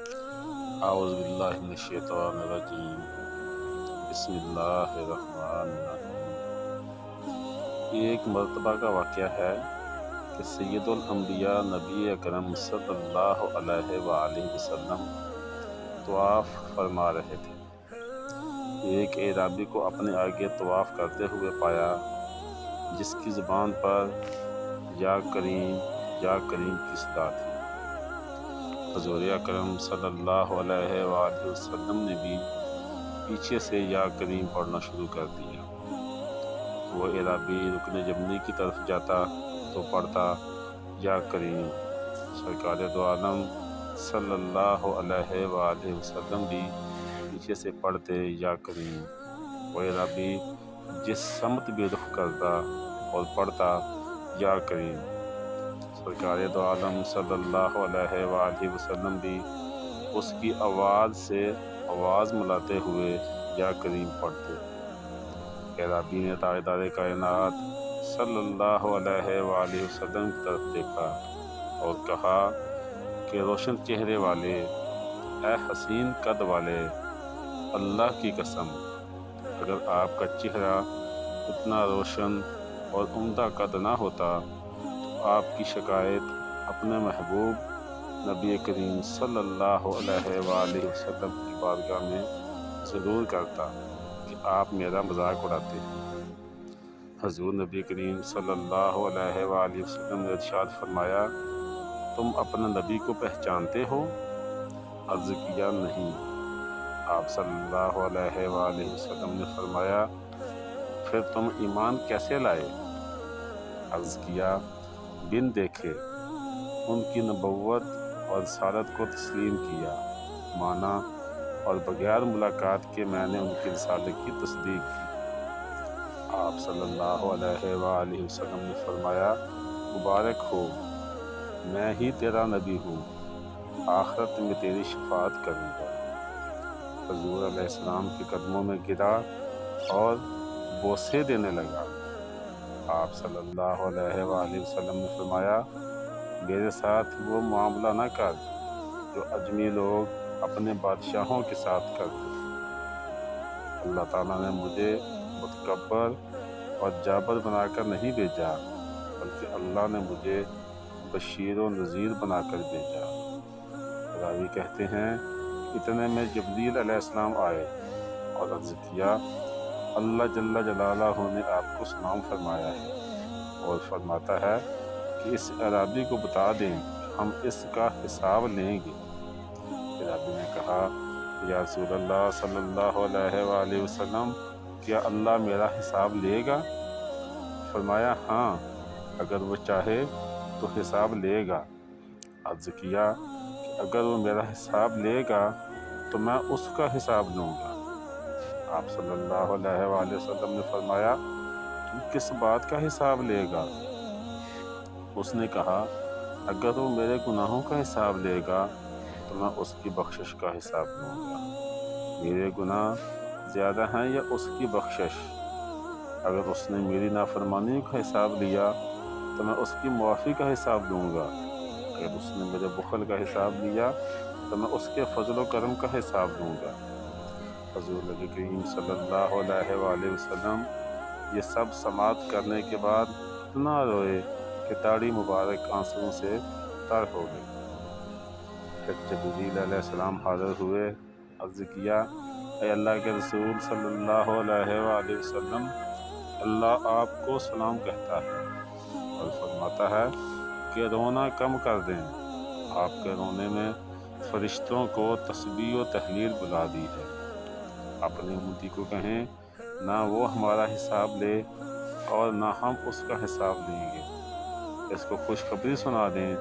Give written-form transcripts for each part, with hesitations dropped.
اعوذ باللہ من الشیطان الرجیم بسم اللہ الرحمن الرحیم۔ ایک مرتبہ کا واقعہ ہے کہ سید الانبیاء نبی اکرم صلی اللہ علیہ وآلہ وسلم طواف فرما رہے تھے۔ ایک اعرابی کو اپنے آگے طواف کرتے ہوئے پایا جس کی زبان پر یا کریم کی صدا تھی۔ حضور اکرم صلی اللہ علیہ وآلہ وسلم نے بھی پیچھے سے یا کریم پڑھنا شروع کر دیا۔ وہ اعرابی رکن یمنی کی طرف جاتا تو پڑھتا یا کریم۔ سرکار دو عالم صلی اللہ علیہ وآلہ وسلم بھی پیچھے سے پڑھتے یا کریم۔ وہ اعرابی جس سمت بھی رخ کرتا اور پڑھتا یا کریم، سرکار دو عالم صلی اللہ علیہ وآلہ وسلم بھی اس کی آواز سے آواز ملاتے ہوئے یا کریم پڑھتے۔ اعرابی نے تاجدار کائنات صلی اللہ علیہ وآلہ وسلم کی طرف دیکھا اور کہا کہ روشن چہرے والے، اے حسین قد والے، اللہ کی قسم اگر آپ کا چہرہ اتنا روشن اور عمدہ قد نہ ہوتا تو آپ کی شکایت اپنے محبوب نبی کریم صلی اللہ علیہ وآلہ وسلم کی بارگاہ میں ضرور کرتا کہ آپ میرا مذاق اڑاتے ہیں۔ حضور نبی کریم صلی اللہ علیہ وآلہ وسلم نے ارشاد فرمایا، تم اپنے نبی کو پہچانتے ہو؟ عرض کیا نہیں۔ آپ صلی اللہ علیہ وآلہ وسلم نے فرمایا، پھر تم ایمان کیسے لائے؟ عرض کیا، بن دیکھے ان کی نبوت اور رسالت کو تسلیم کیا، مانا، اور بغیر ملاقات کے میں نے ان کی رسالت کی تصدیق کی۔ آپ صلی اللہ علیہ وآلہ وسلم نے فرمایا، مبارک ہو، میں ہی تیرا نبی ہوں، آخرت میں تیری شفاعت کروں گا۔ حضور علیہ السلام کے قدموں میں گرا اور بوسے دینے لگا۔ آپ صلی اللہ علیہ وآلہ وسلم نے فرمایا، میرے ساتھ وہ معاملہ نہ کر جو عجمی لوگ اپنے بادشاہوں کے ساتھ کرتے۔ اللہ تعالیٰ نے مجھے متکبر اور جابر بنا کر نہیں بھیجا، بلکہ اللہ نے مجھے بشیر و نذیر بنا کر بھیجا۔ راوی کہتے ہیں، اتنے میں جبریل علیہ السلام آئے اور عرض کیا، اللہ جل جلالہ نے آپ کو سلام فرمایا ہے اور فرماتا ہے کہ اس اعرابی کو بتا دیں ہم اس کا حساب لیں گے۔ اعرابی نے کہا، یا رسول اللہ صلی اللہ علیہ وآلہ وسلم، کیا اللہ میرا حساب لے گا؟ فرمایا، ہاں، اگر وہ چاہے تو حساب لے گا۔ عرض کیا کہ اگر وہ میرا حساب لے گا تو میں اس کا حساب لوں گا۔ آپ صلی اللہ علیہ وآلہ وسلم نے فرمایا، تم کس بات کا حساب لے گا؟ اس نے کہا، اگر وہ میرے گناہوں کا حساب لے گا تو میں اس کی بخشش کا حساب لوں گا۔ میرے گناہ زیادہ ہیں یا اس کی بخشش؟ اگر اس نے میری نافرمانی کا حساب لیا تو میں اس کی معافی کا حساب لوں گا۔ اگر اس نے میرے بخل کا حساب لیا تو میں اس کے فضل و کرم کا حساب لوں گا۔ حضور نبی کریم صلی اللہ علیہ وآلہ وسلم یہ سب سماعت کرنے کے بعد اتنا روئے کہ داڑھی مبارک آنسوؤں سے تر ہو گئی۔ پھر جبریل علیہ السلام حاضر ہوئے، عرض کیا، اے اللہ کے رسول صلی اللہ علیہ وآلہ وسلم، اللہ آپ کو سلام کہتا ہے اور فرماتا ہے کہ رونا کم کر دیں، آپ کے رونے میں فرشتوں کو تسبیح و تحلیل بلا دی ہے۔ اپنی امتی کو کہیں نہ وہ ہمارا حساب لے اور نہ ہم اس کا حساب لیں گے۔ اس کو خوشخبری سنا دیں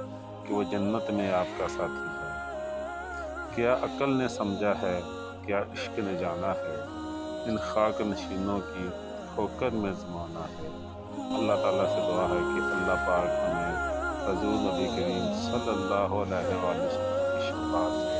کہ وہ جنت میں آپ کا ساتھی ہے۔ کیا عقل نے سمجھا ہے، کیا عشق نے جانا ہے، ان خاک نشینوں کی ٹھوکر میں زمانہ ہے۔ اللہ تعالیٰ سے دعا ہے کہ اللہ پاک ہمیں حضور نبی کریم صلی اللہ علیہ وآلہ وسلم کی شفاعت